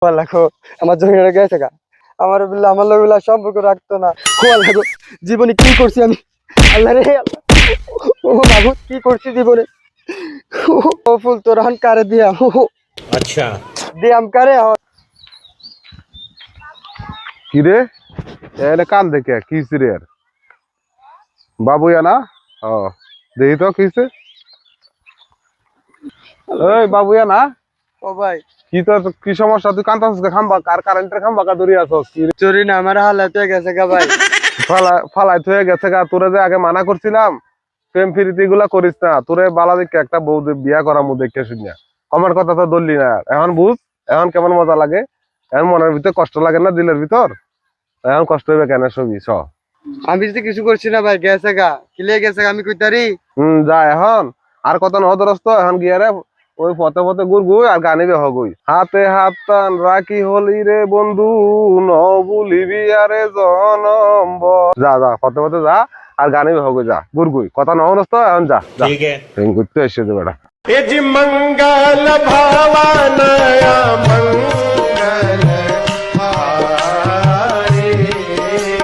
লাগো আমার জমিটা গেছে গা আমার বিল্লা আমার লোক সম্পর্ক রাখতো না খোয়া লাগো জীবনে কি করছি আমি আল্লাহ রে আল্লাহ ও বাবু কি করছি জীবনে ও ফুল তোর হন কারে দিয়া अच्छा দিয়াম কারে কি রে এলে কান দেখে কি রে আর বাবু না ও দেখি তো কিছে ওই বাবু না ও ভাই কি তোর কি সমস্যা তুই কান্তাছিস খাম্বা কার কারেন্টের খাম্বা কা ধরে আছস কি রে? চুরি না আমার হালাত হয়ে গেছে গা ভাই ফালাই হয়ে গেছে গা তোরে যে আগে মানা করছিলাম প্রেম ফিরিতি গুলা করিস না তোরে বালা দেখে একটা বউ বিয়া করা মু দেখে শুনিয়া আমার কথা তো ধরলি না এখন বুঝ এখন কেমন মজা লাগে এখন মনের ভিতর কষ্ট লাগে না দিলের ভিতর এখন কষ্ট হইবে কেন ছবি স আমি যদি কিছু করছি না ভাই গেছে গা কিলে গেছে গা আমি কইতারি যা এখন আর কত নহদরস্ত এখন গিয়া রে ওই পথে পথে গুই আর গানে বেহ গুই হাতে হাত টান রাখি হলি রে বন্ধু ন ভুলিবি আরে জনম যা যা পথে পথে যা আর গানে বেহ গুই যা গুই কথা নহদরস্ত এখন যা যা ठीक है ঘুরতে এসে বেটা मंगल भावनया